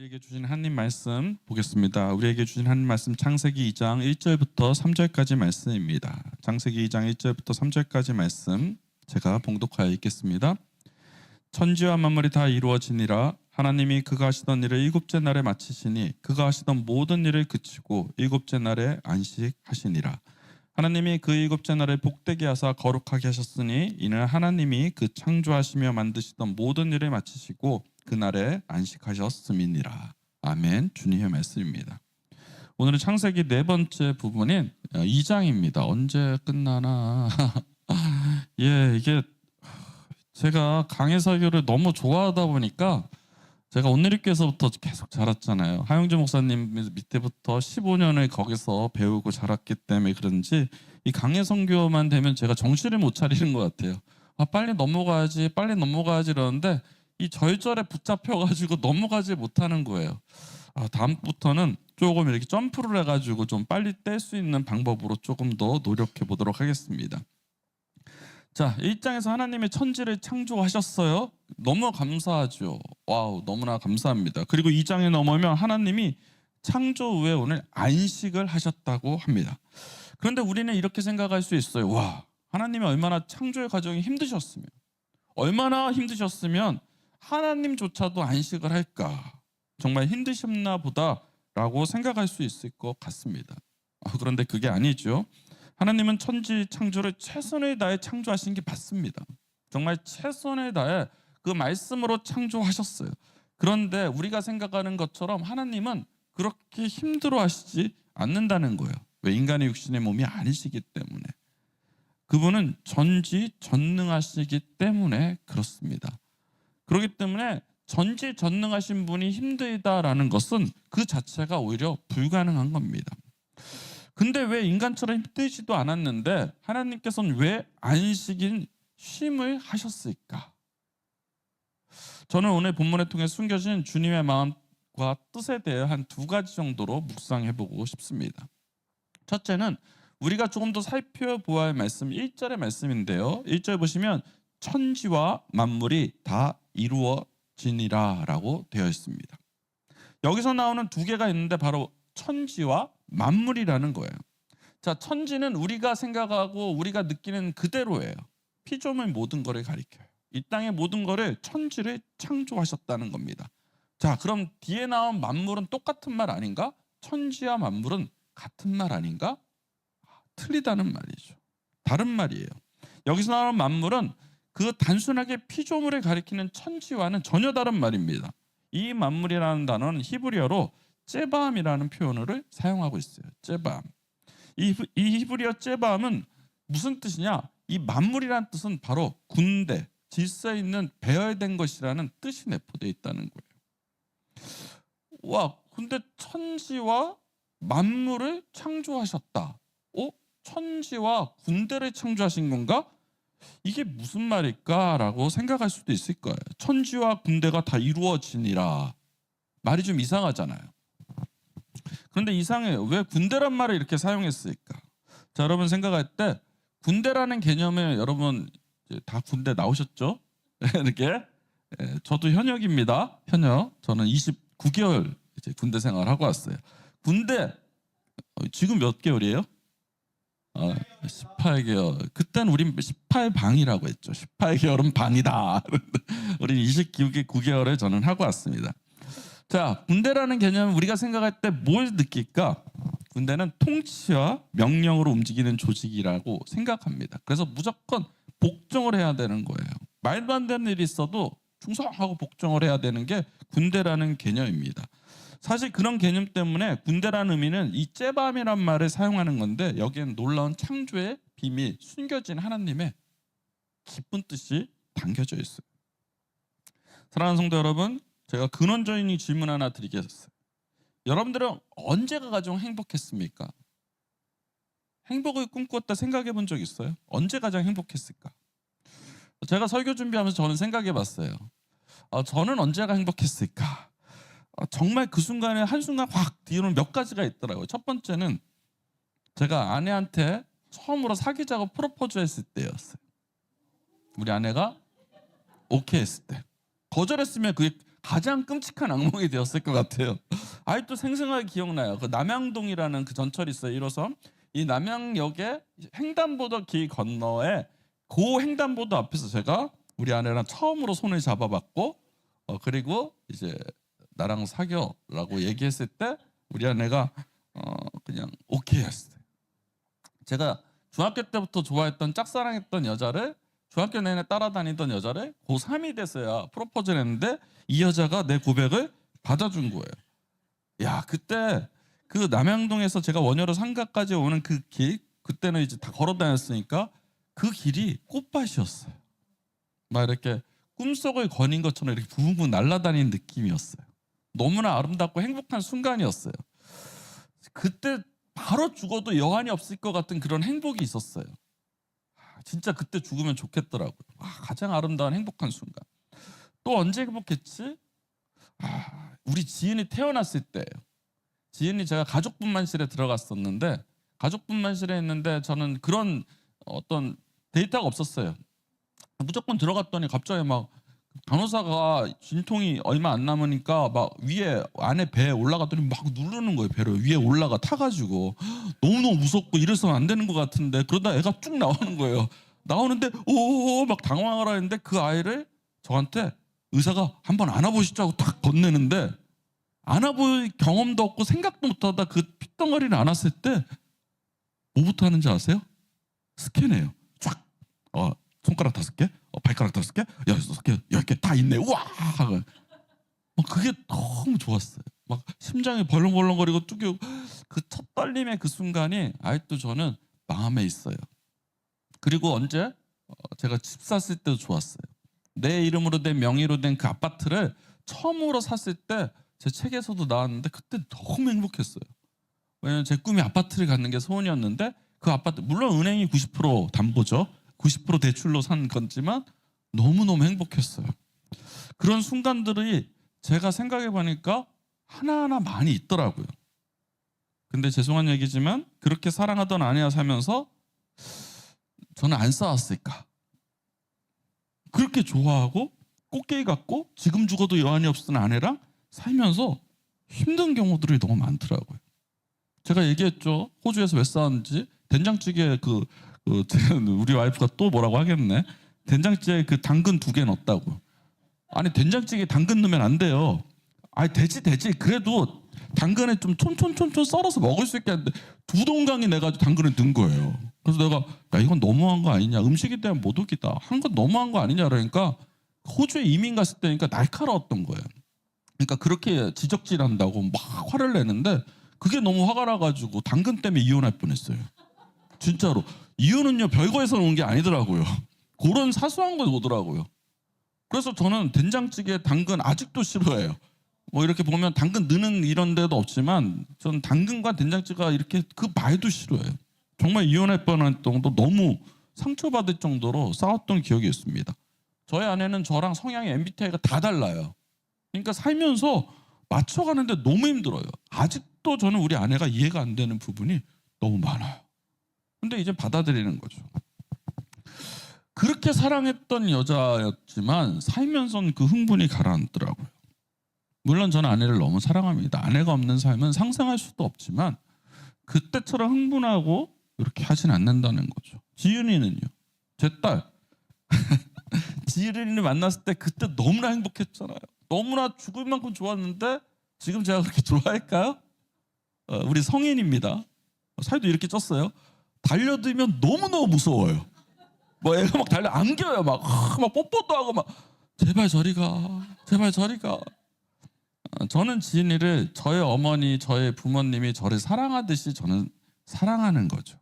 우리에게 주신 하나님 말씀 보겠습니다. 우리에게 주신 하나님 말씀 창세기 2장 1절부터 3절까지 말씀입니다. 창세기 2장 1절부터 3절까지 말씀 제가 봉독하여 읽겠습니다. 천지와 만물이 다 이루어지니라. 하나님이 그가 하시던 일을 일곱째 날에 마치시니 그가 하시던 모든 일을 그치고 일곱째 날에 안식하시니라. 하나님이 그 일곱째 날을 복되게 하사 거룩하게 하셨으니 이는 하나님이 그 창조하시며 만드시던 모든 일을 마치시고 그날에 안식하셨음이니라. 아멘. 주님의 말씀입니다. 오늘은 창세기 네 번째 부분인 2장입니다. 언제 끝나나. 이게 제가 강해 설교를 너무 좋아하다 보니까 제가 온누리교에서부터 계속 자랐잖아요. 하영주 목사님 밑에부터 15년을 거기서 배우고 자랐기 때문에 그런지 이 강해 선교만 되면 제가 정신을 못 차리는 것 같아요. 빨리 넘어가야지 이러는데 이 절절에 붙잡혀가지고 넘어가지 못하는 거예요. 다음부터는 조금 이렇게 점프를 해가지고 좀 빨리 뗄 수 있는 방법으로 조금 더 노력해 보도록 하겠습니다. 자, 1장에서 하나님의 천지를 창조하셨어요. 너무 감사하죠. 와우, 너무나 감사합니다. 그리고 2장에 넘어오면 하나님이 창조 후에 오늘 안식을 하셨다고 합니다. 그런데 우리는 이렇게 생각할 수 있어요. 와, 하나님이 얼마나 창조의 과정이 힘드셨으면, 얼마나 힘드셨으면 하나님조차도 안식을 할까? 정말 힘드셨나 보다라고 생각할 수 있을 것 같습니다. 그런데 그게 아니죠. 하나님은 천지 창조를 최선을 다해 창조하신 게 맞습니다. 정말 최선을 다해 그 말씀으로 창조하셨어요. 그런데 우리가 생각하는 것처럼 하나님은 그렇게 힘들어 하시지 않는다는 거예요. 왜? 인간의 육신의 몸이 아니시기 때문에. 그분은 전지전능하시기 때문에 그렇습니다. 그렇기 때문에 전지전능하신 분이 힘들다라는 것은 그 자체가 오히려 불가능한 겁니다. 근데 왜 인간처럼 힘들지도 않았는데 하나님께서는 왜 안식인 쉼을 하셨을까? 저는 오늘 본문을 통해 숨겨진 주님의 마음과 뜻에 대해 한 두 가지 정도로 묵상해보고 싶습니다. 첫째는 우리가 조금 더 살펴보아야 할 말씀 1절의 말씀인데요. 1절 보시면 천지와 만물이 다 이루어지니라 라고 되어 있습니다. 여기서 나오는 두 개가 있는데 바로 천지와 만물이라는 거예요. 자, 천지는 우리가 생각하고 우리가 느끼는 그대로예요. 피조물 모든 것을 가리켜요. 이 땅의 모든 것을 천지를 창조하셨다는 겁니다. 자, 그럼 뒤에 나온 만물은 똑같은 말 아닌가? 천지와 만물은 같은 말 아닌가? 틀리다는 말이죠. 다른 말이에요. 여기서 나오는 만물은 그 단순하게 피조물을 가리키는 천지와는 전혀 다른 말입니다. 이 만물이라는 단어는 히브리어로 째바함이라는 표현을 사용하고 있어요. 째바함. 이 히브리어 째바함은 무슨 뜻이냐? 이 만물이라는 뜻은 바로 군대, 질서 있는 배열된 것이라는 뜻이 내포되어 있다는 거예요. 와, 근데 천지와 만물을 창조하셨다. 천지와 군대를 창조하신 건가? 이게 무슨 말일까라고 생각할 수도 있을 거예요. 천지와 군대가 다 이루어지니라. 말이 좀 이상하잖아요. 그런데 이상해요. 왜 군대란 말을 이렇게 사용했을까? 자, 여러분 생각할 때 군대라는 개념에 여러분 다 군대 나오셨죠? 이렇게. 저도 현역입니다. 현역. 저는 29개월 이제 군대 생활하고 왔어요. 군대 지금 몇 개월이에요? 18개월. 그때는 우린 18방이라고 했죠. 18개월은 방이다. 우린 29개월을 저는 하고 왔습니다. 자, 군대라는 개념은 우리가 생각할 때 뭘 느낄까? 군대는 통치와 명령으로 움직이는 조직이라고 생각합니다. 그래서 무조건 복종을 해야 되는 거예요. 말도 안 되는 일이 있어도 충성하고 복종을 해야 되는 게 군대라는 개념입니다. 사실 그런 개념 때문에 군대라는 의미는 이 째밤이란 말을 사용하는 건데 여기엔 놀라운 창조의 비밀, 숨겨진 하나님의 깊은 뜻이 담겨져 있어요. 사랑하는 성도 여러분, 제가 근원적인 질문 하나 드리겠어요. 여러분들은 언제가 가장 행복했습니까? 행복을 꿈꾸었다 생각해 본 적 있어요? 언제 가장 행복했을까? 제가 설교 준비하면서 저는 생각해 봤어요. 저는 언제가 행복했을까? 정말 그 순간에 한순간 확 뒤로는 몇 가지가 있더라고요. 첫 번째는 제가 아내한테 처음으로 사귀자고 프로포즈 했을 때였어요. 우리 아내가 오케이 했을 때. 거절했으면 그게 가장 끔찍한 악몽이 되었을 것 같아요. 아직도 생생하게 기억나요. 그 남양동이라는 그 전철이 있어요. 1호선. 이 남양역에 횡단보도 길 건너에 그 횡단보도 앞에서 제가 우리 아내랑 처음으로 손을 잡아봤고 그리고 이제 나랑 사겨라고 얘기했을 때 우리 아내가 그냥 오케이 했어요. 제가 중학교 때부터 좋아했던 짝사랑했던 여자를 중학교 내내 따라다니던 여자를 고3이 돼서야 프로포즈를 했는데 이 여자가 내 고백을 받아준 거예요. 야, 그때 그 남양동에서 제가 원효로 상가까지 오는 그 길, 그때는 이제 다 걸어 다녔으니까 그 길이 꽃밭이었어요. 막 이렇게 꿈속을 거닌 것처럼 이렇게 부흥부흥 날아다니는 느낌이었어요. 너무나 아름답고 행복한 순간이었어요. 그때 바로 죽어도 여한이 없을 것 같은 그런 행복이 있었어요. 진짜 그때 죽으면 좋겠더라고요. 가장 아름다운 행복한 순간. 또 언제 행복했지? 우리 지은이 태어났을 때예요. 지은이 제가 가족분만실에 들어갔었는데 가족분만실에 있는데 저는 그런 어떤 데이터가 없었어요. 무조건 들어갔더니 갑자기 막 간호사가 진통이 얼마 안 남으니까 막 위에 안에 배에 올라갔더니 막 누르는 거예요. 배를 위에 올라가 타가지고 너무너무 무섭고 이래서는 안 되는 것 같은데 그러다 애가 쭉 나오는 거예요. 나오는데 오오오 막 당황하라 했는데 그 아이를 저한테 의사가 한번 안아보시죠 하고 딱 건네는데 안아볼 경험도 없고 생각도 못하다 그 핏덩어리를 안았을 때 뭐부터 하는지 아세요? 스캔해요. 쫙 손가락 5개, 발가락 5개, 6개, 10개 다 있네. 우와! 막 그게 너무 좋았어요. 막 심장이 벌렁벌렁거리고 뚝뚝 그 첫 떨림의 그 순간이 아직도 저는 마음에 있어요. 그리고 언제? 제가 집 샀을 때도 좋았어요. 내 이름으로 된 명의로 된 그 아파트를 처음으로 샀을 때 제 책에서도 나왔는데 그때 너무 행복했어요. 왜냐면 제 꿈이 아파트를 갖는 게 소원이었는데 그 아파트 물론 은행이 90% 담보죠. 90% 대출로 산 건지만 너무너무 행복했어요. 그런 순간들이 제가 생각해 보니까 하나하나 많이 있더라고요. 근데 죄송한 얘기지만 그렇게 사랑하던 아내와 살면서 저는 안 싸웠을까? 그렇게 좋아하고 꽃게임 같고 지금 죽어도 여한이 없던 아내랑 살면서 힘든 경우들이 너무 많더라고요. 제가 얘기했죠. 호주에서 왜 싸웠는지. 된장찌개 우리 와이프가 또 뭐라고 하겠네. 된장찌개에 그 당근 2개 넣었다고. 아니 된장찌개에 당근 넣으면 안 돼요. 아니 되지. 그래도 당근에 좀 촌촌촌촌 썰어서 먹을 수 있게 하는데 2동강이 내가지고 당근을 넣은 거예요. 그래서 내가 야 이건 너무한 거 아니냐. 음식에 대한 모독이다. 한 건 너무한 거 아니냐. 그러니까 호주에 이민 갔을 때니까 날카로웠던 거예요. 그러니까 그렇게 지적질한다고 막 화를 내는데 그게 너무 화가 나가지고 당근 때문에 이혼할 뻔했어요. 진짜로. 이유는요 별거에서 온 게 아니더라고요. 그런 사소한 거 오더라고요. 그래서 저는 된장찌개 당근 아직도 싫어해요. 뭐 이렇게 보면 당근 넣는 이런 데도 없지만 전 당근과 된장찌개가 이렇게 그 말도 싫어해요. 정말 이혼할 뻔한 정도 너무 상처받을 정도로 싸웠던 기억이 있습니다. 저희 아내는 저랑 성향의 MBTI가 다 달라요. 그러니까 살면서 맞춰가는데 너무 힘들어요. 아직도 저는 우리 아내가 이해가 안 되는 부분이 너무 많아요. 근데 이제 받아들이는 거죠. 그렇게 사랑했던 여자였지만 살면서는 그 흥분이 가라앉더라고요. 물론 저는 아내를 너무 사랑합니다. 아내가 없는 삶은 상상할 수도 없지만 그때처럼 흥분하고 이렇게 하진 않는다는 거죠. 지윤이는요. 제 딸. 지윤이를 만났을 때 그때 너무나 행복했잖아요. 너무나 죽을 만큼 좋았는데 지금 제가 그렇게 좋아할까요? 우리 성인입니다. 살도 이렇게 쪘어요. 달려들면 너무너무 무서워요. 뭐 애가 막 안겨요. 막 뽀뽀도 하고 막 제발 저리 가. 제발 저리 가. 저는 지은이를 저의 어머니, 저의 부모님이 저를 사랑하듯이 저는 사랑하는 거죠.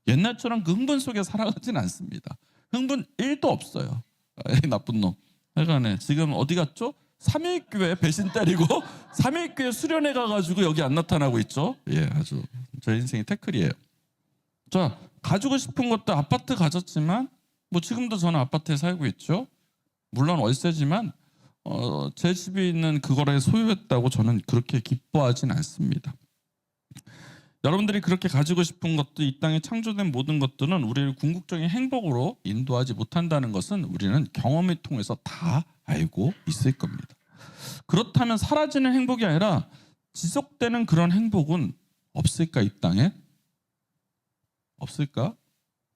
옛날처럼 그 흥분 속에 살아가진 않습니다. 흥분 1도 없어요. 에이, 나쁜 놈. 하여간에 지금 어디 갔죠? 삼일교회 배신 때리고 삼일교회 수련회 가가지고 여기 안 나타나고 있죠. 예, 아주 저 인생이 태클이에요. 자, 가지고 싶은 것도 아파트 가졌지만 뭐 지금도 저는 아파트에 살고 있죠. 물론 월세지만 제 집에 있는 그거를 소유했다고 저는 그렇게 기뻐하진 않습니다. 여러분들이 그렇게 가지고 싶은 것도 이 땅에 창조된 모든 것들은 우리를 궁극적인 행복으로 인도하지 못한다는 것은 우리는 경험을 통해서 다 알고 있을 겁니다. 그렇다면 사라지는 행복이 아니라 지속되는 그런 행복은 없을까? 이 땅에? 없을까?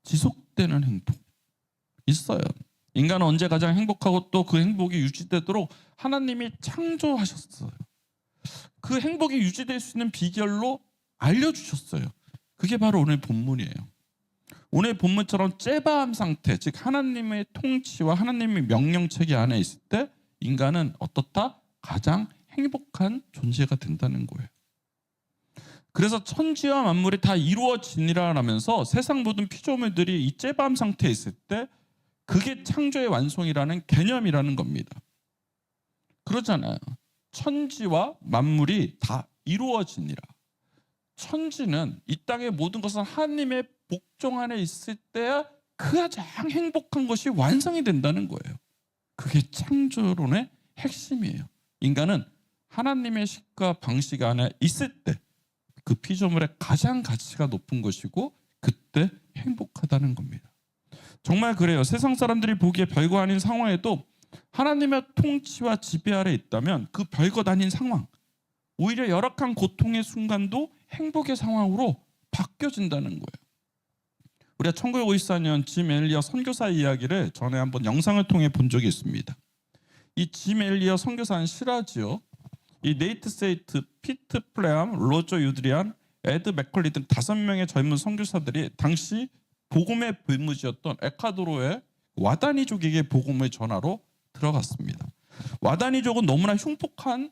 지속되는 행복 있어요. 인간은 언제 가장 행복하고 또 그 행복이 유지되도록 하나님이 창조하셨어요. 그 행복이 유지될 수 있는 비결로 알려주셨어요. 그게 바로 오늘 본문이에요. 오늘 본문처럼 째바함 상태, 즉 하나님의 통치와 하나님의 명령체계 안에 있을 때 인간은 어떻다? 가장 행복한 존재가 된다는 거예요. 그래서 천지와 만물이 다 이루어지니라 하면서 세상 모든 피조물들이 이 째바함 상태에 있을 때 그게 창조의 완성이라는 개념이라는 겁니다. 그러잖아요. 천지와 만물이 다 이루어지니라. 천지는 이 땅의 모든 것은 하나님의 복종 안에 있을 때야 가장 행복한 것이 완성이 된다는 거예요. 그게 창조론의 핵심이에요. 인간은 하나님의 식과 방식 안에 있을 때 그 피조물의 가장 가치가 높은 것이고 그때 행복하다는 겁니다. 정말 그래요. 세상 사람들이 보기에 별거 아닌 상황에도 하나님의 통치와 지배 아래 있다면 그 별것 아닌 상황, 오히려 열악한 고통의 순간도 행복의 상황으로 바뀌어진다는 거예요. 우리가 1954년 짐 엘리어 선교사 이야기를 전에 한번 영상을 통해 본 적이 있습니다. 이 짐 엘리어 선교사는 실화지요. 이 네이트 세이트, 피트 플레암, 로저 유드리안, 에드 맥컬리 등 5명의 젊은 선교사들이 당시 복음의 불무지였던 에콰도르의 와다니족에게 복음을 전하러 들어갔습니다. 와다니족은 너무나 흉폭한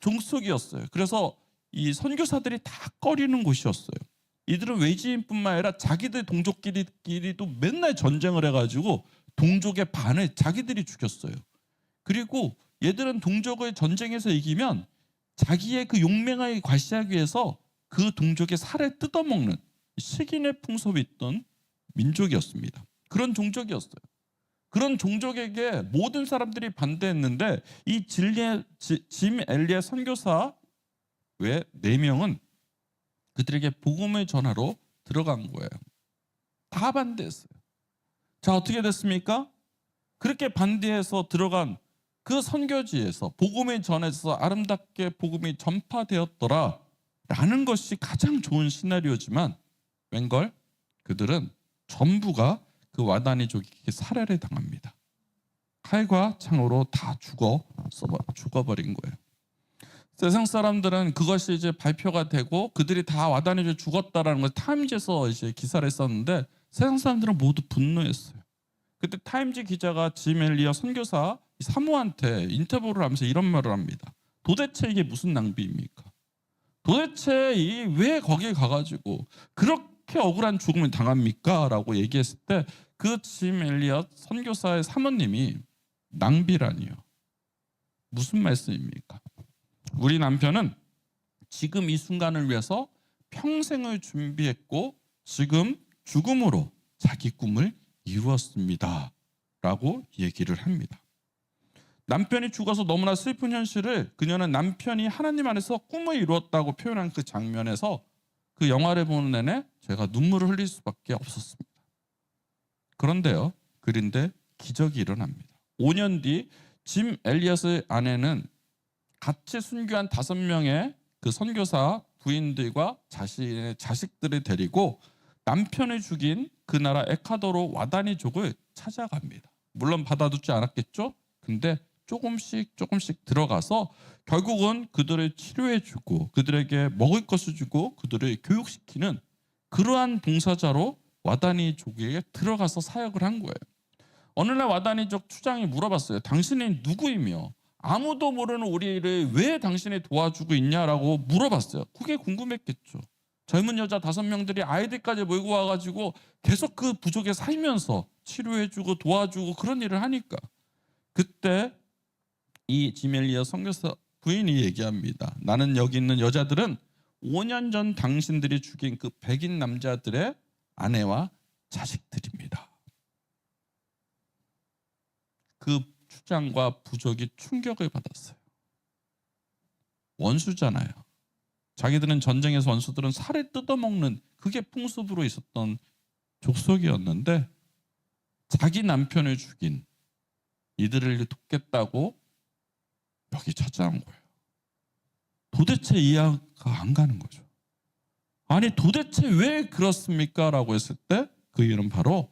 종속이었어요. 그래서 이 선교사들이 다 꺼리는 곳이었어요. 이들은 외지인뿐만 아니라 자기들 동족끼리도 맨날 전쟁을 해가지고 동족의 반을 자기들이 죽였어요. 그리고 얘들은 동족을 전쟁에서 이기면 자기의 그 용맹을 과시하기 위해서 그 동족의 살을 뜯어먹는 식인의 풍습이 있던 민족이었습니다. 그런 종족이었어요. 그런 종족에게 모든 사람들이 반대했는데 이 짐 엘리의 선교사 외 4명은 그들에게 복음을 전하러 들어간 거예요. 다 반대했어요. 자, 어떻게 됐습니까? 그렇게 반대해서 들어간 그 선교지에서 복음을 전해서 아름답게 복음이 전파되었더라 라는 것이 가장 좋은 시나리오지만 웬걸? 그들은 전부가 그 와다니족에게 살해를 당합니다. 칼과 창으로 다 죽어버린 거예요. 세상 사람들은 그것이 이제 발표가 되고 그들이 다 와다니족 죽었다라는 걸 타임즈에서 이제 기사를 썼는데 세상 사람들은 모두 분노했어요. 그때 타임즈 기자가 짐 엘리어 선교사 사모한테 인터뷰를 하면서 이런 말을 합니다. 도대체 이게 무슨 낭비입니까? 도대체 왜 거기에 가가지고 그렇게 억울한 죽음을 당합니까? 라고 얘기했을 때 그 짐 엘리엇 선교사의 사모님이 낭비라니요. 무슨 말씀입니까? 우리 남편은 지금 이 순간을 위해서 평생을 준비했고 지금 죽음으로 자기 꿈을 이루었습니다. 라고 얘기를 합니다. 남편이 죽어서 너무나 슬픈 현실을 그녀는 남편이 하나님 안에서 꿈을 이루었다고 표현한 그 장면에서 그 영화를 보는 내내 제가 눈물을 흘릴 수밖에 없었습니다. 그런데요, 그런데 기적이 일어납니다. 5년 뒤 짐 엘리엇의 아내는 같이 순교한 5명의 그 선교사 부인들과 자신의 자식들을 데리고 남편을 죽인 그 나라 에콰도르 와다니족을 찾아갑니다. 물론 받아두지 않았겠죠? 근데 조금씩 들어가서 결국은 그들을 치료해주고 그들에게 먹을 것을 주고 그들을 교육시키는 그러한 봉사자로 와다니족에게 들어가서 사역을 한 거예요. 어느 날 와다니족 추장이 물어봤어요. 당신은 누구이며 아무도 모르는 우리를 왜 당신이 도와주고 있냐라고 물어봤어요. 그게 궁금했겠죠. 젊은 여자 5명들이 아이들까지 몰고 와가지고 계속 그 부족에 살면서 치료해주고 도와주고 그런 일을 하니까 그때 이 짐 엘리엇 선교사 부인이 얘기합니다. 나는 여기 있는 여자들은 5년 전 당신들이 죽인 그 백인 남자들의 아내와 자식들입니다. 그 추장과 부족이 충격을 받았어요. 원수잖아요. 자기들은 전쟁에서 원수들은 살을 뜯어먹는 그게 풍습으로 있었던 족속이었는데 자기 남편을 죽인 이들을 돕겠다고 여기 찾아온 거예요. 도대체 이해가 안 가는 거죠. 아니 도대체 왜 그렇습니까? 라고 했을 때 그 이유는 바로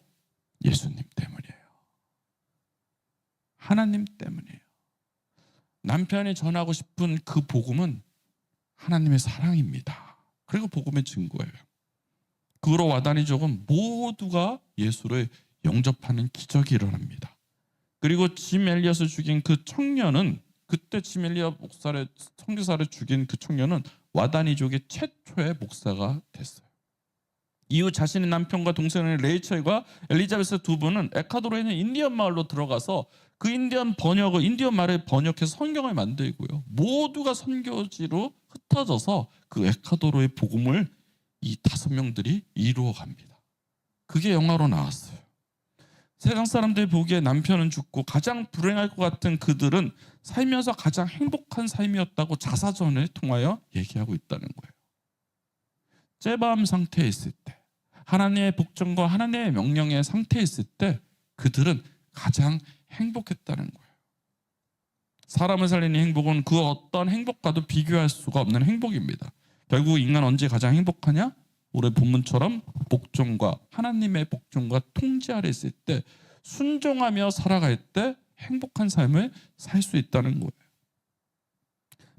예수님 때문이에요. 하나님 때문이에요. 남편이 전하고 싶은 그 복음은 하나님의 사랑입니다. 그리고 복음의 증거예요. 그로 와다니족은 모두가 예수를 영접하는 기적이 일어납니다. 그리고 짐 엘리엇을 죽인 그 청년은, 그때 짐 엘리엇 목사를 선교사를 죽인 그 청년은 와다니족의 최초의 목사가 됐어요. 이후 자신의 남편과 동생인 레이첼과 엘리자베스 두 분은 에콰도르에 있는 인디언 마을로 들어가서 그 인디언 말을 번역해서 성경을 만들고요. 모두가 선교지로 흩어져서 그 에콰도르의 복음을 이 5명들이 이루어갑니다. 그게 영화로 나왔어요. 세상 사람들이 보기에 남편은 죽고 가장 불행할 것 같은 그들은 살면서 가장 행복한 삶이었다고 자사전을 통하여 얘기하고 있다는 거예요. 째바음 상태에 있을 때, 하나님의 복종과 하나님의 명령의 상태에 있을 때 그들은 가장 행복했다는 거예요. 사람을 살리는 행복은 그 어떤 행복과도 비교할 수가 없는 행복입니다. 결국 인간 언제 가장 행복하냐? 오늘 본문처럼 복종과 하나님의 복종과 통제 아래 있을 때, 순종하며 살아갈 때 행복한 삶을 살 수 있다는 거예요.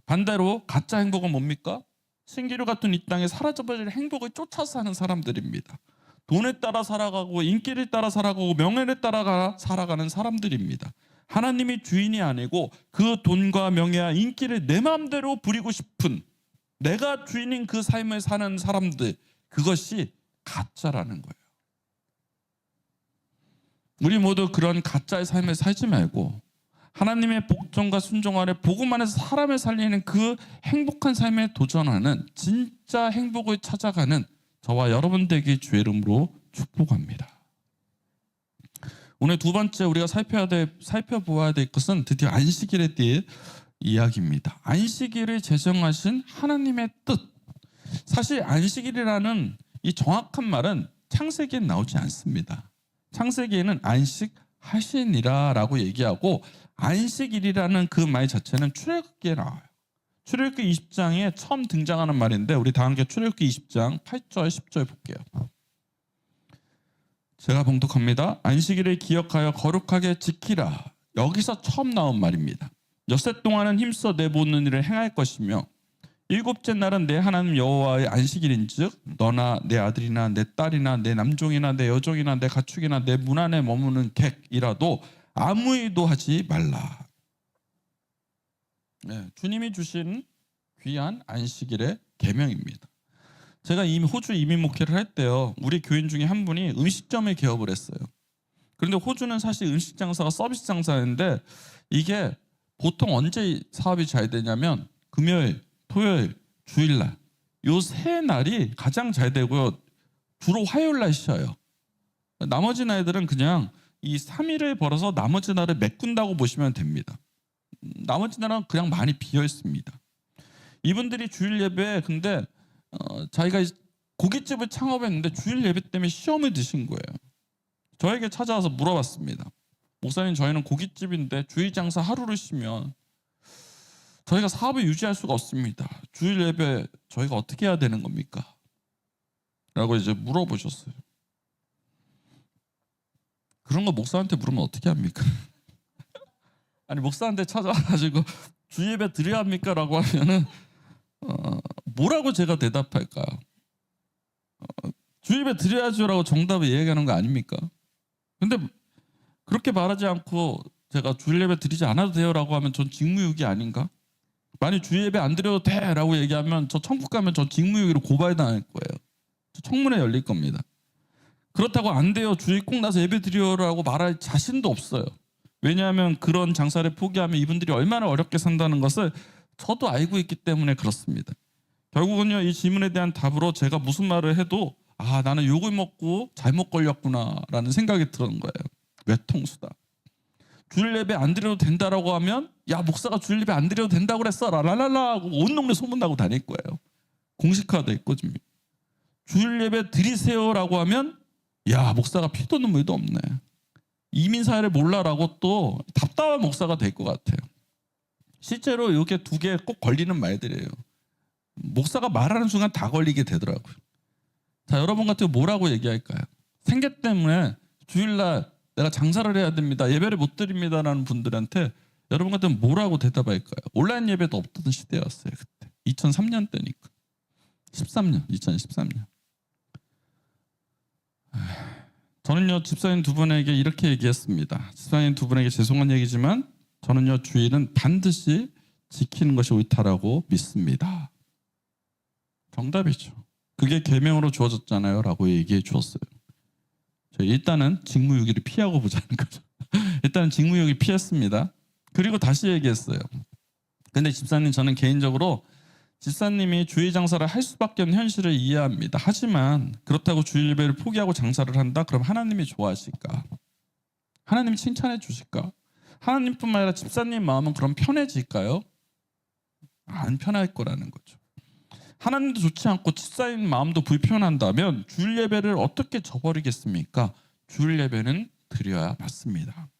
반대로 가짜 행복은 뭡니까? 신기루 같은 이 땅에 사라져버릴 행복을 쫓아서 사는 사람들입니다. 돈에 따라 살아가고 인기를 따라 살아가고 명예를 따라 살아가는 사람들입니다. 하나님이 주인이 아니고 그 돈과 명예와 인기를 내 마음대로 부리고 싶은, 내가 주인인 그 삶을 사는 사람들, 그것이 가짜라는 거예요. 우리 모두 그런 가짜의 삶을 살지 말고 하나님의 복종과 순종 아래 복음 안에서 사람을 살리는 그 행복한 삶에 도전하는, 진짜 행복을 찾아가는 저와 여러분 되기 주의 이름으로 축복합니다. 오늘 두 번째 우리가 살펴보아야 될 것은 드디어 안식일에 대해 이야기입니다. 안식일을 제정하신 하나님의 뜻. 사실 안식일이라는 이 정확한 말은 창세기엔 나오지 않습니다. 창세기에는 안식하시니라 라고 얘기하고, 안식일이라는 그 말 자체는 출애굽기에 나와요. 출애굽기 20장에 처음 등장하는 말인데, 우리 다 함께 출애굽기 20장 8절 10절 볼게요. 제가 봉독합니다. 안식일을 기억하여 거룩하게 지키라. 여기서 처음 나온 말입니다. 엿새 동안은 힘써 내보는 일을 행할 것이며 일곱째 날은 내 하나님 여호와의 안식일인즉 너나 내 아들이나 내 딸이나 내 남종이나 내 여종이나 내 가축이나 내 문 안에 머무는 객이라도 아무 일도 하지 말라. 네, 주님이 주신 귀한 안식일의 계명입니다. 제가 이미 호주 이민 목회를 할 때요, 우리 교인 중에 한 분이 음식점을 개업을 했어요. 그런데 호주는 사실 음식 장사가 서비스 장사인데, 이게 보통 언제 사업이 잘 되냐면 금요일, 토요일, 주일날, 요 세 날이 가장 잘 되고요. 주로 화요일날 쉬어요. 나머지 날들은 그냥 이 3일을 벌어서 나머지 날을 메꾼다고 보시면 됩니다. 나머지 날은 그냥 많이 비어 있습니다. 이분들이 주일 예배에 근데 자기가 고깃집을 창업했는데 주일 예배 때문에 시험을 드신 거예요. 저에게 찾아와서 물어봤습니다. 목사님, 저희는 고깃집인데 주일 장사 하루를 쉬면 저희가 사업을 유지할 수가 없습니다. 주일 예배 저희가 어떻게 해야 되는 겁니까? 라고 이제 물어보셨어요. 그런 거 목사한테 물으면 어떻게 합니까? 아니, 목사한테 찾아와가지고 주일 예배 드려야 합니까? 라고 하면은 뭐라고 제가 대답할까요? 주일 예배 드려야죠 라고 정답을 얘기하는 거 아닙니까? 근데 그렇게 말하지 않고 제가 주일 예배 드리지 않아도 돼요 라고 하면 전 직무유기 아닌가? 만약 주일 예배 안 드려도 돼 라고 얘기하면 저 천국 가면 저 직무유기로 고발당할 거예요. 저 청문회 열릴 겁니다. 그렇다고 안 돼요, 주일 꼭 나서 예배 드려라고 말할 자신도 없어요. 왜냐하면 그런 장사를 포기하면 이분들이 얼마나 어렵게 산다는 것을 저도 알고 있기 때문에 그렇습니다. 결국은요, 이 질문에 대한 답으로 제가 무슨 말을 해도 나는 욕을 먹고 잘못 걸렸구나 라는 생각이 드는 거예요. 외통수다. 주일 예배 안 드려도 된다라고 하면, 야, 목사가 주일 예배 안 드려도 된다고 그랬어 라라라라 하고 온 동네 소문나고 다닐 거예요. 공식화돼 있고. 주일 예배 드리세요라고 하면, 야, 목사가 피도 눈물도 없네, 이민사회를 몰라라고 또 답답한 목사가 될 것 같아요. 실제로 이게 두 개 꼭 걸리는 말들이에요. 목사가 말하는 순간 다 걸리게 되더라고요. 자, 여러분 같은 거 뭐라고 얘기할까요? 생계 때문에 주일날 내가 장사를 해야 됩니다, 예배를 못 드립니다라는 분들한테 여러분 같으면 뭐라고 대답할까요? 온라인 예배도 없던 시대였어요. 그때 2003년 때니까. 2013년. 저는요, 집사님 두 분에게 이렇게 얘기했습니다. 집사님 두 분에게 죄송한 얘기지만 저는요, 주일은 반드시 지키는 것이 옳다라고 믿습니다. 정답이죠. 그게 계명으로 주어졌잖아요 라고 얘기해 주었어요. 일단은 직무유기를 피하고 보자는 거죠. 일단은 직무유기 피했습니다. 그리고 다시 얘기했어요. 근데 집사님, 저는 개인적으로 집사님이 주일 장사를 할 수밖에 없는 현실을 이해합니다. 하지만 그렇다고 주일 예배를 포기하고 장사를 한다? 그럼 하나님이 좋아하실까? 하나님이 칭찬해 주실까? 하나님뿐만 아니라 집사님 마음은 그럼 편해질까요? 안 편할 거라는 거죠. 하나님도 좋지 않고 집사님 마음도 불편한다면 주일 예배를 어떻게 저버리겠습니까? 주일 예배는 드려야 맞습니다.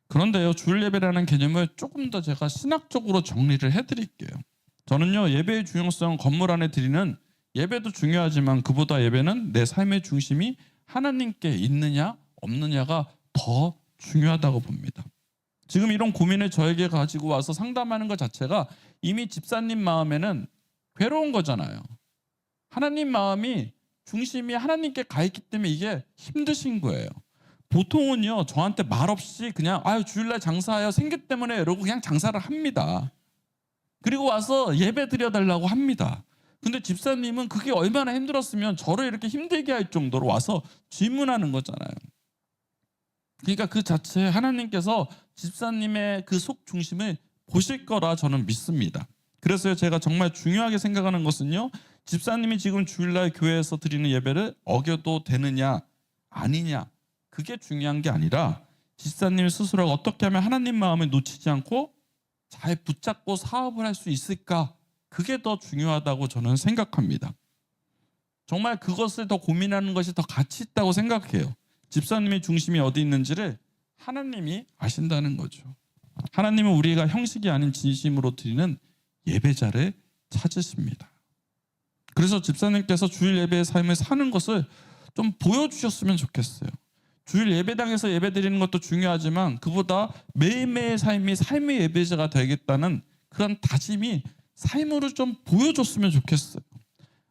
그런데요, 주일 예배라는 개념을 조금 더 제가 신학적으로 정리를 해드릴게요. 저는요, 예배의 중요성은 건물 안에 드리는 예배도 중요하지만 그보다 예배는 내 삶의 중심이 하나님께 있느냐 없느냐가 더 중요하다고 봅니다. 지금 이런 고민을 저에게 가지고 와서 상담하는 것 자체가 이미 집사님 마음에는 괴로운 거잖아요. 하나님 마음이 중심이 하나님께 가 있기 때문에 이게 힘드신 거예요. 보통은요, 저한테 말없이 그냥 주일날 장사해요, 생계 때문에 이러고 그냥 장사를 합니다. 그리고 와서 예배 드려달라고 합니다. 근데 집사님은 그게 얼마나 힘들었으면 저를 이렇게 힘들게 할 정도로 와서 질문하는 거잖아요. 그러니까 그 자체에 하나님께서 집사님의 그 속 중심을 보실 거라 저는 믿습니다. 그래서 제가 정말 중요하게 생각하는 것은요, 집사님이 지금 주일날 교회에서 드리는 예배를 어겨도 되느냐 아니냐, 그게 중요한 게 아니라 집사님 스스로가 어떻게 하면 하나님 마음을 놓치지 않고 잘 붙잡고 사업을 할 수 있을까, 그게 더 중요하다고 저는 생각합니다. 정말 그것을 더 고민하는 것이 더 가치 있다고 생각해요. 집사님의 중심이 어디 있는지를 하나님이 아신다는 거죠. 하나님은 우리가 형식이 아닌 진심으로 드리는 예배자를 찾으십니다. 그래서 집사님께서 주일 예배의 삶을 사는 것을 좀 보여주셨으면 좋겠어요. 주일 예배당에서 예배드리는 것도 중요하지만 그보다 매일매일 삶이 삶의 예배자가 되겠다는 그런 다짐이 삶으로 좀 보여줬으면 좋겠어요.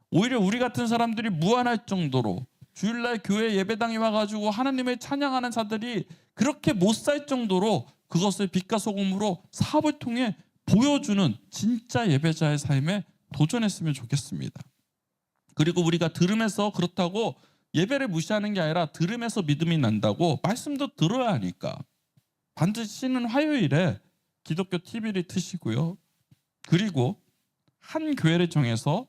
오히려 우리 같은 사람들이 무안할 정도로 주일날 교회 예배당에 와가지고 하나님을 찬양하는 자들이 그렇게 못 살 정도로 그것을 빛과 소금으로 사업을 통해 보여주는 진짜 예배자의 삶에 도전했으면 좋겠습니다. 그리고 우리가 들으면서 그렇다고 예배를 무시하는 게 아니라 들으면서 믿음이 난다고 말씀도 들어야 하니까 반드시 쉬는 화요일에 기독교 TV를 트시고요. 그리고 한 교회를 정해서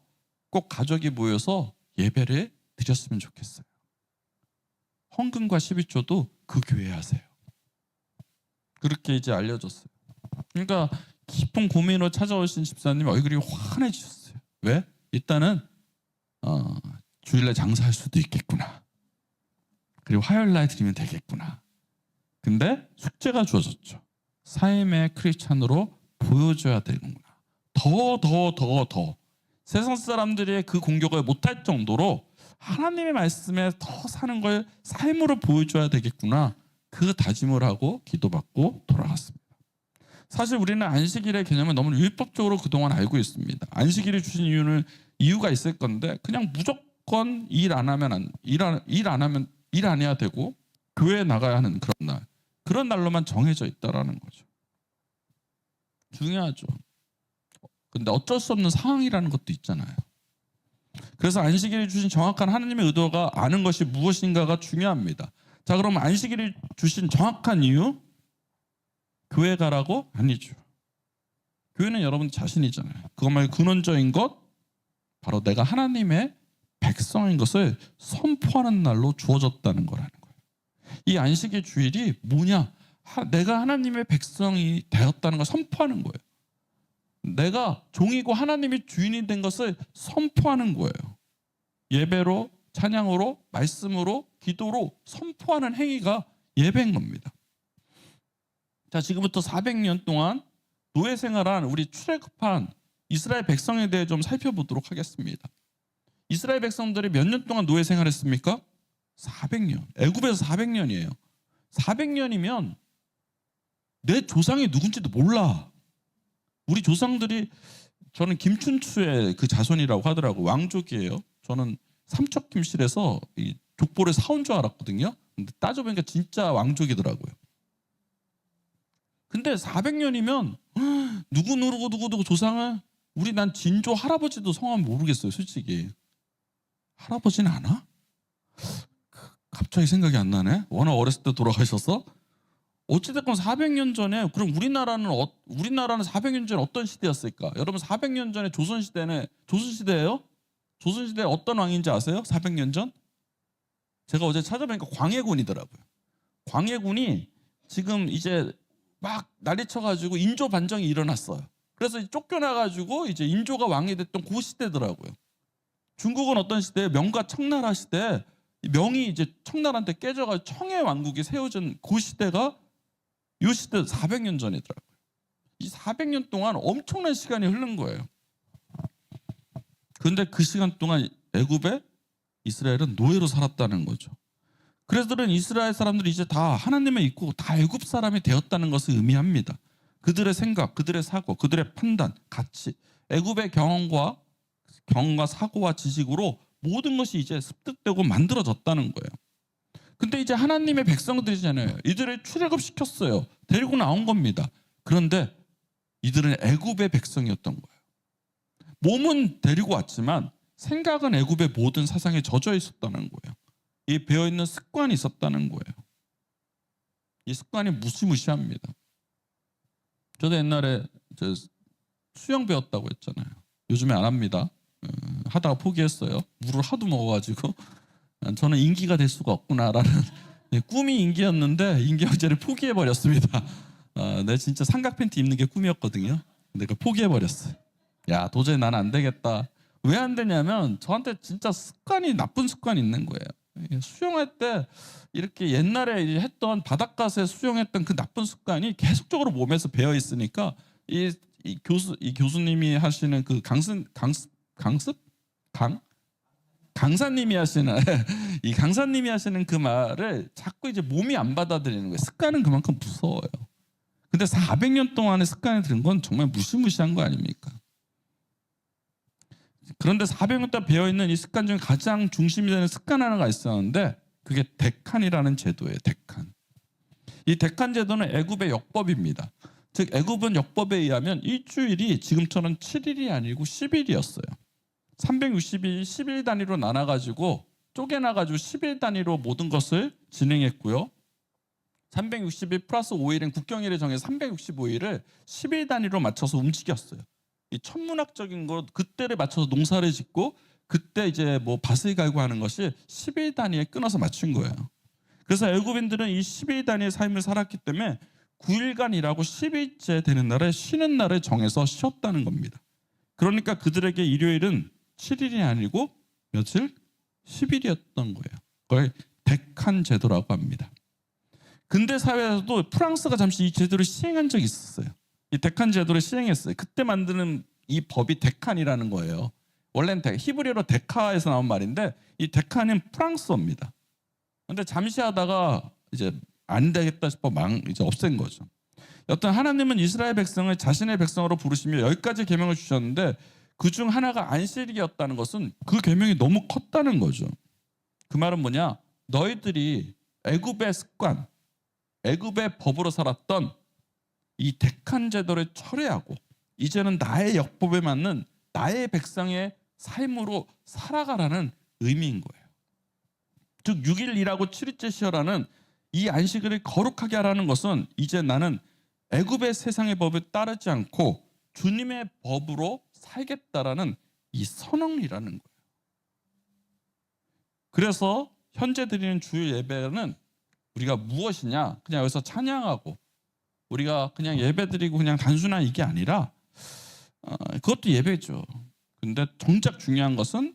꼭 가족이 모여서 예배를 드렸으면 좋겠어요. 헌금과 12조도 그 교회에 하세요. 그렇게 이제 알려줬어요. 그러니까 깊은 고민으로 찾아오신 집사님 얼굴이 환해지셨어요. 왜? 일단은 주일날 장사할 수도 있겠구나. 그리고 화요일날 드리면 되겠구나. 근데 숙제가 주어졌죠. 삶의 크리스찬으로 보여줘야 되는구나. 더 세상 사람들이 그 공격을 못할 정도로 하나님의 말씀에 더 사는 걸 삶으로 보여줘야 되겠구나. 그 다짐을 하고 기도받고 돌아갔습니다. 사실 우리는 안식일의 개념을 너무 율법적으로 그동안 알고 있습니다. 안식일을 주신 이유가 있을 건데 그냥 무조건 일 안 해야 되고 교회에 나가야 하는 그런 날로만 정해져 있다라는 거죠. 중요하죠. 근데 어쩔 수 없는 상황이라는 것도 있잖아요. 그래서 안식일이 주신 정확한 하나님의 의도가 아는 것이 무엇인가가 중요합니다. 자, 그럼 안식일이 주신 정확한 이유? 교회 가라고? 아니죠. 교회는 여러분 자신이잖아요. 그것 말고 근원적인 것, 바로 내가 하나님의 백성인 것을 선포하는 날로 주어졌다는 거라는 거예요. 이 안식일 주일이 뭐냐? 내가 하나님의 백성이 되었다는 걸 선포하는 거예요. 내가 종이고 하나님이 주인이 된 것을 선포하는 거예요. 예배로, 찬양으로, 말씀으로, 기도로 선포하는 행위가 예배인 겁니다. 자, 지금부터 400년 동안 노예 생활한 우리 출애굽한 이스라엘 백성에 대해 좀 살펴보도록 하겠습니다. 이스라엘 백성들이 몇 년 동안 노예 생활했습니까? 400년. 애굽에서 400년이에요. 400년이면 내 조상이 누군지도 몰라. 우리 조상들이, 저는 김춘추의 그 자손이라고 하더라고. 왕족이에요. 저는 삼척김실에서 이 족보를 사온 줄 알았거든요. 근데 따져보니까 진짜 왕족이더라고요. 근데 400년이면 누구 조상은, 난 진조 할아버지도 성함 모르겠어요, 솔직히. 할아버지는 아나? 갑자기 생각이 안 나네. 워낙 어렸을 때 돌아가셔서. 어찌됐건 400년 전에, 그럼 우리나라는 400년 전에 어떤 시대였을까? 여러분, 400년 전에 조선시대예요? 조선시대에 어떤 왕인지 아세요? 400년 전? 제가 어제 찾아보니까 광해군이더라고요. 광해군이 지금 이제 막 난리쳐가지고 인조 반정이 일어났어요. 그래서 쫓겨나가지고 이제 인조가 왕이 됐던 그 시대더라고요. 중국은 어떤 시대에 명과 청나라 시대, 명이 이제 청나라한테 깨져가지고 청해 왕국이 세워진 그 시대가 이 시대 400년 전이더라고요. 이 400년 동안 엄청난 시간이 흐른 거예요. 그런데 그 시간 동안 애굽에 이스라엘은 노예로 살았다는 거죠. 그래서는 이스라엘 사람들이 이제 다 하나님을 믿고 다 애굽 사람이 되었다는 것을 의미합니다. 그들의 생각, 그들의 사고, 그들의 판단, 가치, 애굽의 경험과 사고와 지식으로 모든 것이 이제 습득되고 만들어졌다는 거예요. 근데 이제 하나님의 백성들이잖아요. 이들을 출애굽시켰어요. 데리고 나온 겁니다. 그런데 이들은 애굽의 백성이었던 거예요. 몸은 데리고 왔지만 생각은 애굽의 모든 사상에 젖어 있었다는 거예요. 이 배어있는 습관이 있었다는 거예요. 이 습관이 무시무시합니다. 저도 옛날에 수영 배웠다고 했잖아요. 요즘에 안 합니다. 하다가 포기했어요. 물을 하도 먹어가지고 저는 인기가 될 수가 없구나라는 꿈이 인기였는데 인기 형제를 포기해버렸습니다. 내가 진짜 삼각 팬티 입는 게 꿈이었거든요. 근데 그 포기해버렸어요. 야, 도저히 난 안 되겠다. 왜 안 되냐면 저한테 진짜 나쁜 습관이 있는 거예요. 수영할 때 이렇게 옛날에 했던 바닷가에서 수영했던 그 나쁜 습관이 계속적으로 몸에서 배어 있으니까 이 교수님이 하시는 그 강사님이 하시는 이 강사님이 하시는 그 말을 자꾸 이제 몸이 안 받아들이는 거예요. 습관은 그만큼 무서워요. 근데 400년 동안의 습관이 들은 건 정말 무시무시한 거 아닙니까? 그런데 400년 동안 배어있는 이 습관 중에 가장 중심이 되는 습관 하나가 있었는데 그게 데칸이라는 제도예요. 데칸. 이 데칸 제도는 애굽의 역법입니다. 즉 애굽은 역법에 의하면 일주일이 지금처럼 7일이 아니고 10일이었어요. 360일 10일 단위로 나눠가지고 쪼개놔가지고 10일 단위로 모든 것을 진행했고요. 360일 플러스 5일은 국경일을 정해서 365일을 10일 단위로 맞춰서 움직였어요. 이 천문학적인 거 그때를 맞춰서 농사를 짓고 그때 이제 뭐 밭을 갈고 하는 것이 10일 단위에 끊어서 맞춘 거예요. 그래서 애굽인들은 이 10일 단위의 삶을 살았기 때문에 9일간 일하고 10일째 되는 날에 쉬는 날을 정해서 쉬었다는 겁니다. 그러니까 그들에게 일요일은 7일이 아니고 며칠? 10일이었던 거예요. 그걸 데칸 제도라고 합니다. 근대 사회에서도 프랑스가 잠시 이 제도를 시행한 적이 있었어요. 이 데칸 제도를 시행했어요. 그때 만드는 이 법이 데칸이라는 거예요. 원래는 히브리어로 데카에서 나온 말인데 이 데칸은 프랑스어입니다. 근데 잠시 하다가 이제 안 되겠다 싶어 이제 없앤 거죠. 여튼 하나님은 이스라엘 백성을 자신의 백성으로 부르시며 10가지 계명을 주셨는데 그중 하나가 안식일이었다는 것은 그 계명이 너무 컸다는 거죠. 그 말은 뭐냐? 너희들이 애굽의 습관, 애굽의 법으로 살았던 이 데칸 제도를 철회하고 이제는 나의 역법에 맞는 나의 백성의 삶으로 살아가라는 의미인 거예요. 즉 6일 일하고 7일째 쉬어라는 이 안식일을 거룩하게 하라는 것은 이제 나는 애굽의 세상의 법을 따르지 않고 주님의 법으로 살겠다라는 이 선언이라는 거예요. 그래서 현재 드리는 주일 예배는 우리가 무엇이냐? 그냥 여기서 찬양하고 우리가 그냥 예배드리고 그냥 단순한 이게 아니라 그것도 예배죠. 근데 정작 중요한 것은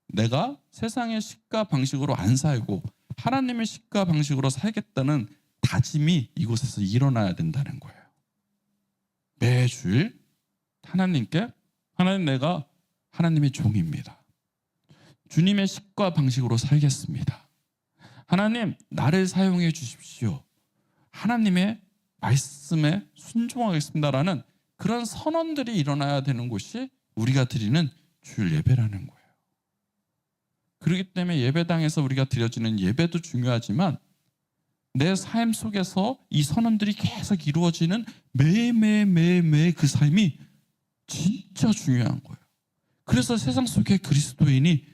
내가 세상의 식과 방식으로 안 살고 하나님의 식과 방식으로 살겠다는 다짐이 이곳에서 일어나야 된다는 거예요. 매주일 하나님께 하나님 내가 하나님의 종입니다. 주님의 식과 방식으로 살겠습니다. 하나님 나를 사용해 주십시오. 하나님의 말씀에 순종하겠습니다라는 그런 선언들이 일어나야 되는 곳이 우리가 드리는 주일 예배라는 거예요. 그렇기 때문에 예배당에서 우리가 드려지는 예배도 중요하지만 내 삶 속에서 이 선언들이 계속 이루어지는 매일 그 삶이 진짜 중요한 거예요. 그래서 세상 속의 그리스도인이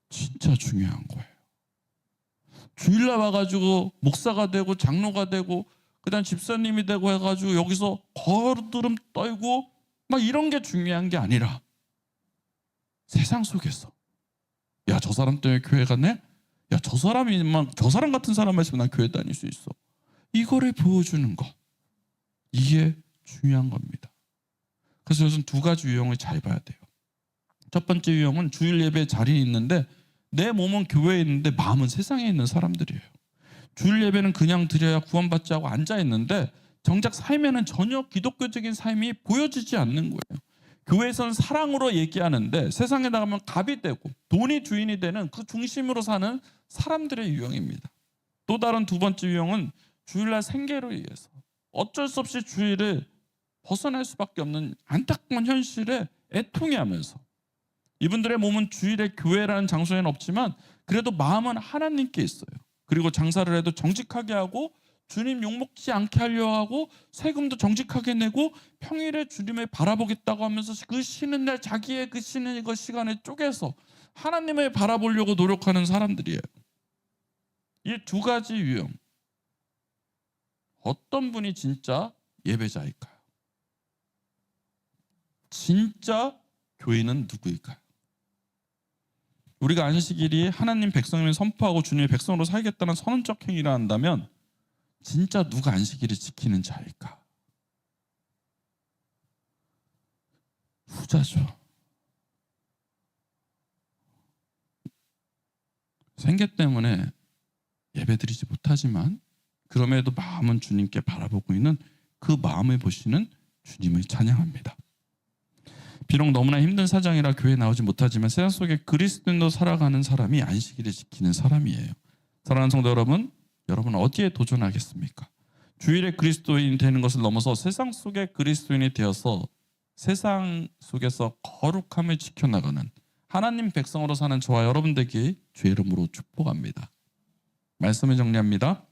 진짜 중요한 거예요. 주일날 와가지고 목사가 되고 장로가 되고 그다음 집사님이 되고 해가지고 여기서 거드름 떨고 막 이런 게 중요한 게 아니라 세상 속에서 야, 저 사람 때문에 교회 갔네? 야, 저 사람 같은 사람만 있으면 난 교회 다닐 수 있어. 이거를 보여주는 것. 이게 중요한 겁니다. 그래서 요즘 두 가지 유형을 잘 봐야 돼요. 첫 번째 유형은 주일 예배 자리에 있는데 내 몸은 교회에 있는데 마음은 세상에 있는 사람들이에요. 주일 예배는 그냥 드려야 구원받지 하고 앉아있는데 정작 삶에는 전혀 기독교적인 삶이 보여지지 않는 거예요. 교회에서는 사랑으로 얘기하는데 세상에 나가면 갑이 되고 돈이 주인이 되는 그 중심으로 사는 사람들의 유형입니다. 또 다른 두 번째 유형은 주일날 생계로 의해서 어쩔 수 없이 주일을 벗어날 수밖에 없는 안타까운 현실에 애통해하면서 이분들의 몸은 주일에 교회라는 장소에는 없지만 그래도 마음은 하나님께 있어요. 그리고 장사를 해도 정직하게 하고 주님 욕먹지 않게 하려 하고 세금도 정직하게 내고 평일에 주님을 바라보겠다고 하면서 그 쉬는 날 자기의 그 쉬는 그 시간을 쪼개서 하나님을 바라보려고 노력하는 사람들이에요. 이 두 가지 유형 어떤 분이 진짜 예배자일까요? 진짜 교인은 누구일까요? 우리가 안식일이 하나님 백성을 선포하고 주님의 백성으로 살겠다는 선언적 행위라 한다면 진짜 누가 안식일을 지키는 자일까? 후자죠. 생계 때문에 예배드리지 못하지만 그럼에도 마음은 주님께 바라보고 있는 그 마음을 보시는 주님을 찬양합니다. 비록 너무나 힘든 사정이라 교회에 나오지 못하지만 세상 속에 그리스도인도 살아가는 사람이 안식일을 지키는 사람이에요. 사랑하는 성도 여러분, 여러분은 어디에 도전하겠습니까? 주일에 그리스도인이 되는 것을 넘어서 세상 속에 그리스도인이 되어서 세상 속에서 거룩함을 지켜나가는 하나님 백성으로 사는 저와 여러분 되기 주의 이름으로 축복합니다. 말씀을 정리합니다.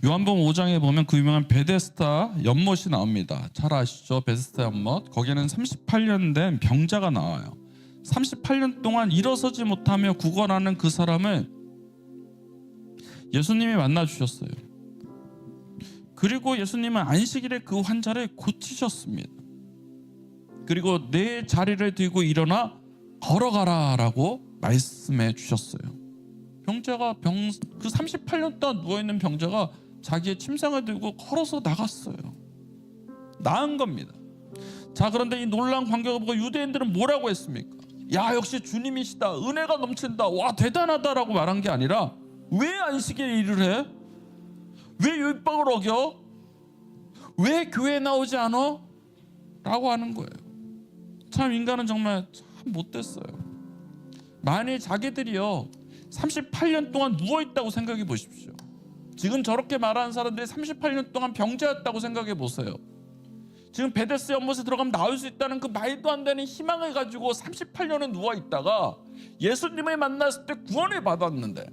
요한복음 5장에 보면 그 유명한 베데스다 연못이 나옵니다. 잘 아시죠? 베데스다 연못. 거기에는 38년 된 병자가 나와요. 38년 동안 일어서지 못하며 구걸하는 그 사람을 예수님이 만나주셨어요. 그리고 예수님은 안식일에 그 환자를 고치셨습니다. 그리고 내 자리를 들고 일어나 걸어가라 라고 말씀해 주셨어요. 병자가 그 38년 동안 누워있는 병자가 자기의 침상을 들고 걸어서 나갔어요. 나은 겁니다. 자, 그런데 이 놀라운 광경을 보고 유대인들은 뭐라고 했습니까? 야, 역시 주님이시다. 은혜가 넘친다. 와, 대단하다라고 말한 게 아니라 왜 안식일에 일을 해? 왜 율법을 어겨? 왜 교회에 나오지 않아? 라고 하는 거예요. 참 인간은 정말 참 못됐어요. 만일 자기들이요 38년 동안 누워있다고 생각해 보십시오. 지금 저렇게 말하는 사람들이 38년 동안 병자였다고 생각해 보세요. 지금 베데스 연못에 들어가면 나올 수 있다는 그 말도 안 되는 희망을 가지고 38년을 누워있다가 예수님을 만났을 때 구원을 받았는데,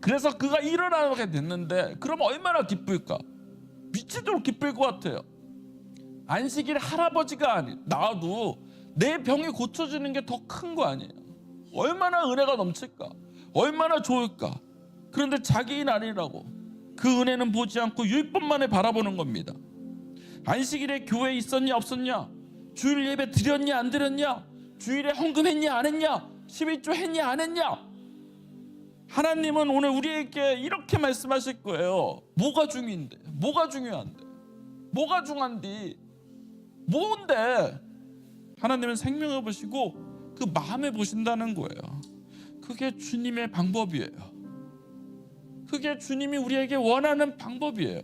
그래서 그가 일어나게 됐는데 그럼 얼마나 기쁠까? 미치도록 기쁠 것 같아요. 안식일 할아버지가 나와도 내 병이 고쳐지는 게 더 큰 거 아니에요. 얼마나 은혜가 넘칠까? 얼마나 좋을까? 그런데 자기인 아니라고 그 은혜는 보지 않고 율법만을 바라보는 겁니다. 안식일에 교회에 있었냐 없었냐? 주일 예배 드렸냐 안 드렸냐? 주일에 헌금했냐 안 했냐? 11조 했냐 안 했냐? 하나님은 오늘 우리에게 이렇게 말씀하실 거예요. 뭐가 중요한데? 뭐가 중요한데? 뭐가 중요한디? 뭔데? 하나님은 생명을 보시고 그 마음을 보신다는 거예요. 그게 주님의 방법이에요. 그게 주님이 우리에게 원하는 방법이에요.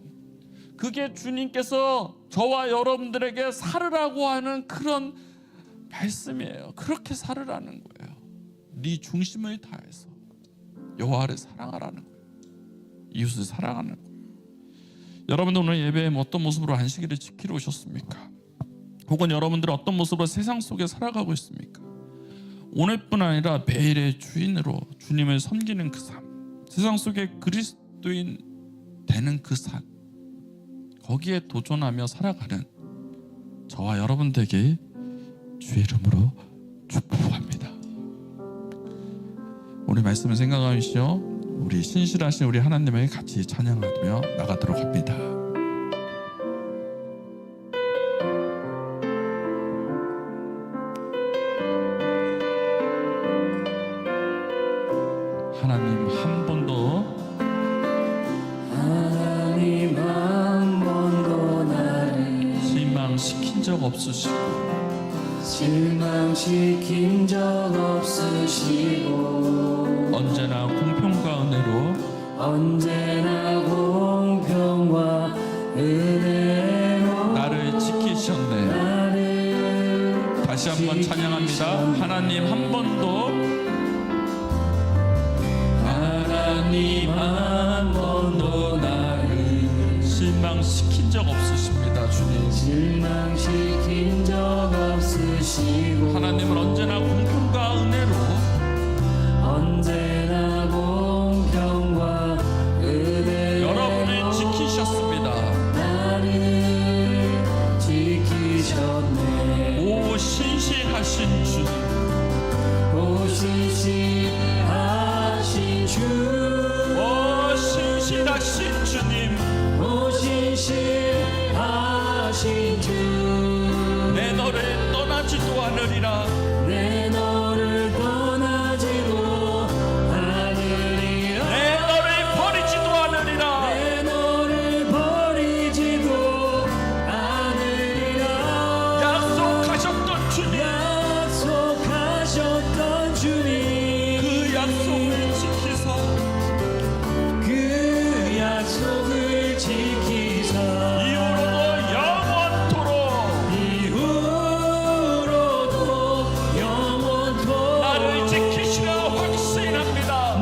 그게 주님께서 저와 여러분들에게 살으라고 하는 그런 말씀이에요. 그렇게 살으라는 거예요. 네 중심을 다해서 여호와를 사랑하라는 거예요. 이웃을 사랑하는 거예요. 여러분들 오늘 예배에 어떤 모습으로 안식일을 지키러 오셨습니까? 혹은 여러분들은 어떤 모습으로 세상 속에 살아가고 있습니까? 오늘뿐 아니라 매일의 주인으로 주님을 섬기는 그 삶, 세상 속에 그리스도인 되는 그 삶, 거기에 도전하며 살아가는 저와 여러분 되게 주의 이름으로 축복합니다. 우리 말씀을 생각하시오. 우리 신실하신 우리 하나님을 같이 찬양하며 나가도록 합니다. 하나님 한 번도 나를 실망시킨 적 없으시고 언제나 공평과 은혜로 나를 지키셨네. 다시 한번 찬양합니다. 하나님 한 번도 나를 실망시킨 적 없으십니다. 주님 하나님은 언제나 공평과 은혜로 여러분을 지키셨습니다. 오 신실하신 주님, 오 신실하신 주님, 내 너를 떠나지도 않으리라. 내 너를 버리지도 않으리라. 약속하셨던 주님, 그 약속을 지키사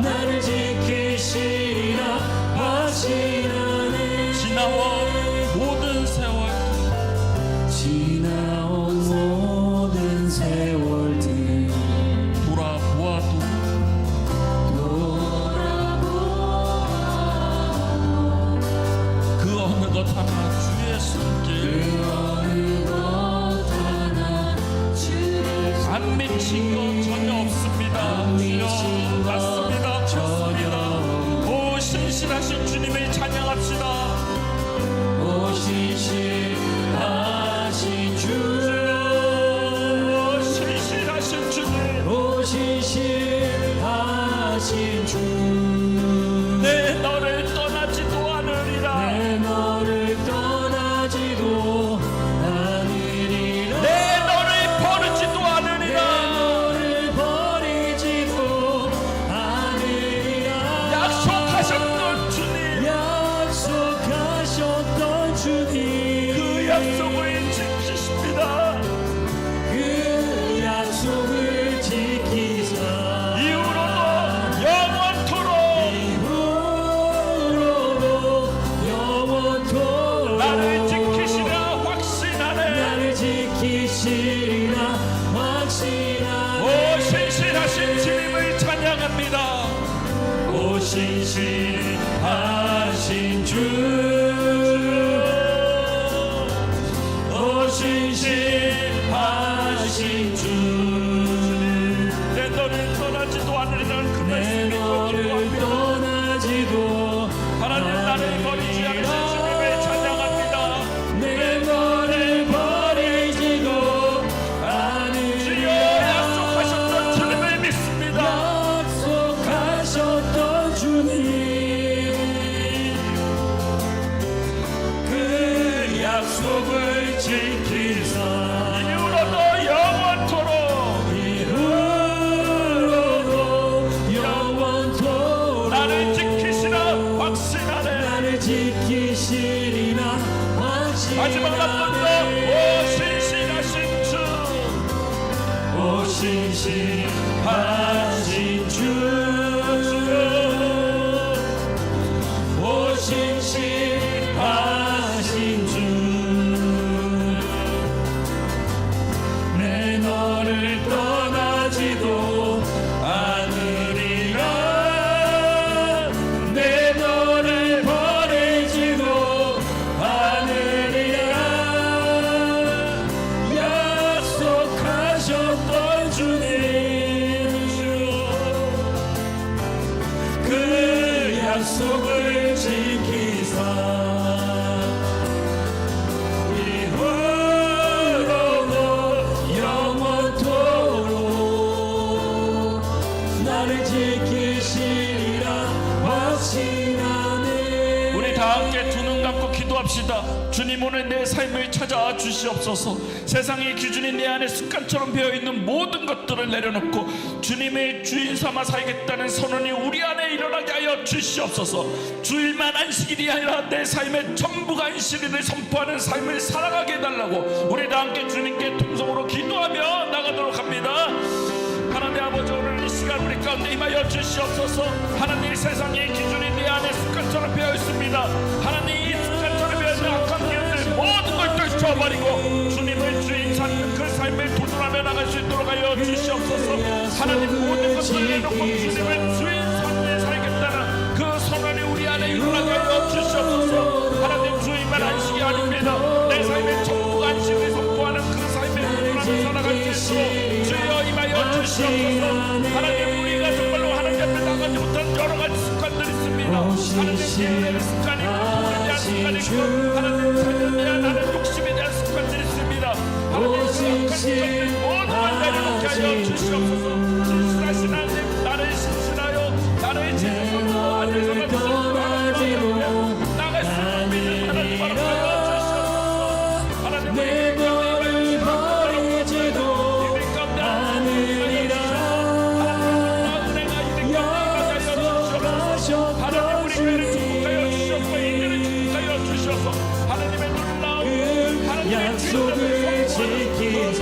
나를 지키시라 확신하네. 지나온 모든 세월들 돌아보아도 그 어느 것 하나 주의 손길 안 미친 것 전혀 없습니다. 주여 맞습니다. 좋습니다. 오 신실하신 주님을 찬양합시다. 오 신실하신 주, 내 너를 떠나지도 않으리라. 내 너를 버리지도 않으리라. 신실하신 주, 오 신실하신 주, 내 너를 떠나지도 않으리라, 내 너를 버리지도 않으리라, 약속하셨던 주님, 그 약속을 지키사 이후로도 영원토록 나를 지키시리라 확신하네. 우리 다 함께 두 눈 감고 기도합시다. 주님, 오늘 내 삶을 찾아와 주시옵소서. 세상의 기준이 내 안에 습관처럼 배어있는 모든 것들을 내려놓고 주님의 주인 삼아 살겠다는 선언이 우리 안에 일어나게 하여 주시옵소서. 주일만 안식일이 아니라 내 삶의 전부가 안식일을 선포하는 삶을 살아가게 해달라고 우리 다 함께 주님께 통성으로 기도하며 나가도록 합니다. 하나님 아버지, 오늘 이 시간 우리 가운데 임하여 주시옵소서. 하나님, 세상의 기준이 내 안에 습관처럼 배어있습니다. 하나님, 이 습관처럼 배어있는 악한 기운들 모든 걸 떨쳐버리고 주님을 주인 삼는 그 삶을 도전하며 나갈 수 있도록 하여 주시옵소서. 하나님, 모든 것들을 내놓고 주님을 주인 삼며 살겠다는 그 선언이 우리 안에 일어나게 하여 주시옵소서. 하나님, 주인만 안식이 아닙니다. 내 삶의 전부 안식을 선포하는 그 삶을 도전하며 살아갈 수 있도록 주여 임하여 주시옵소서. 하나님, 우리가 정말로 하나님 앞에 나가지 못한 여러 가지 습관들이 있습니다. 하나님, 예배의 습관이 있고 도전에 대한 습관이 있고 하나님, 삶에 대한 하나님 욕심에 대한 습관들이 있습니다. 하나님, 그 악한 습관들 모두 내려놓게 하여 주시옵소서. 신실하신 하나님, 나를 신실하여 나를 지키소서 안에서만 하나님 나갈 수 있는 하나님 바로 하여 주시옵소서. 하나님, 우리 약속을 지키자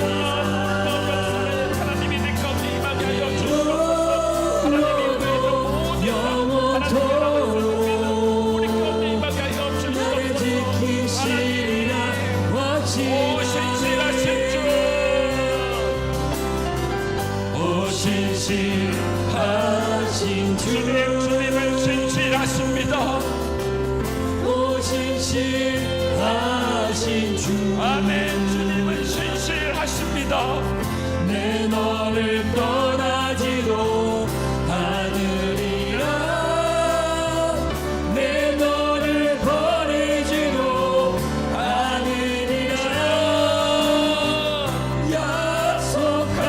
하나님이 내 가운데 임하게 하여 주시옵소서. 하나님이 영원토록 우리 가운데 임하게 하여 나를 주시옵소서. 지키시리라 오 확신하신 주, 오 신실하신 주, 주님을 신실하십니다. 오 신실하신 주, 아멘. 주님은 신실하십니다. 내 너를 떠나지도 않으리라, 내 너를 버리지도 않으리라,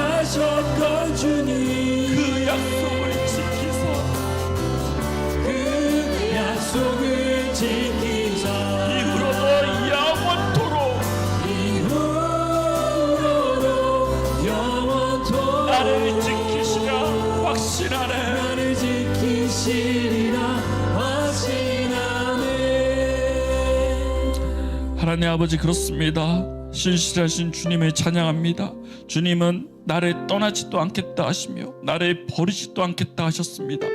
약속하셨던 주님, 그 약속을 지키사 그 약속을 지키사 이후로도 영원토록 이후로도 영원토록 나를 지키시라 확신하네. 나를 지키시리라 확신하네. 하나님 아버지, 그렇습니다. 신실하신 주님을 찬양합니다. 주님은 나를 떠나지도 않겠다 하시며 나를 버리지도 않겠다 하셨습니다.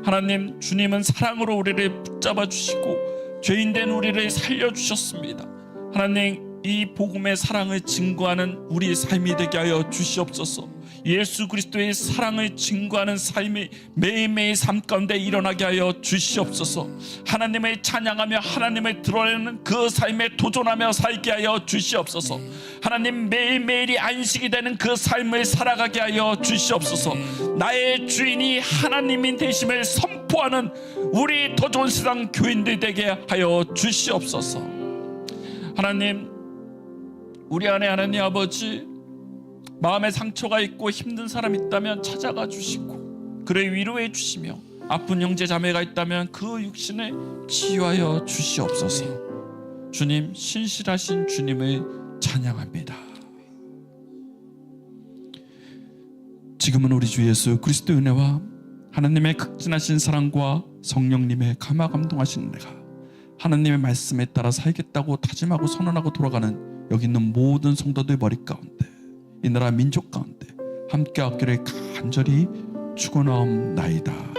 하나님, 주님은 사랑으로 우리를 붙잡아 주시고 죄인된 우리를 살려주셨습니다. 하나님, 이 복음의 사랑을 증거하는 우리의 삶이 되게 하여 주시옵소서. 예수 그리스도의 사랑을 증거하는 삶이 매일매일 삶 가운데 일어나게 하여 주시옵소서. 하나님을 찬양하며 하나님을 드러내는 그 삶에 도전하며 살게 하여 주시옵소서. 하나님, 매일매일이 안식이 되는 그 삶을 살아가게 하여 주시옵소서. 나의 주인이 하나님인 되심을 선포하는 우리 더 좋은 세상 교인들 되게 하여 주시옵소서. 하나님, 우리 안에 하나님 아버지, 마음에 상처가 있고 힘든 사람 있다면 찾아가 주시고 그를 위로해 주시며 아픈 형제 자매가 있다면 그 육신을 치유하여 주시옵소서. 주님, 신실하신 주님을 찬양합니다. 지금은 우리 주 예수 그리스도의 은혜와 하나님의 극진하신 사랑과 성령님의 감화 감동하신 은혜가 하나님의 말씀에 따라 살겠다고 다짐하고 선언하고 돌아가는 여기 있는 모든 성도들 머리 가운데, 이 나라 민족 가운데 함께 얻기를 간절히 축원하옵나이다.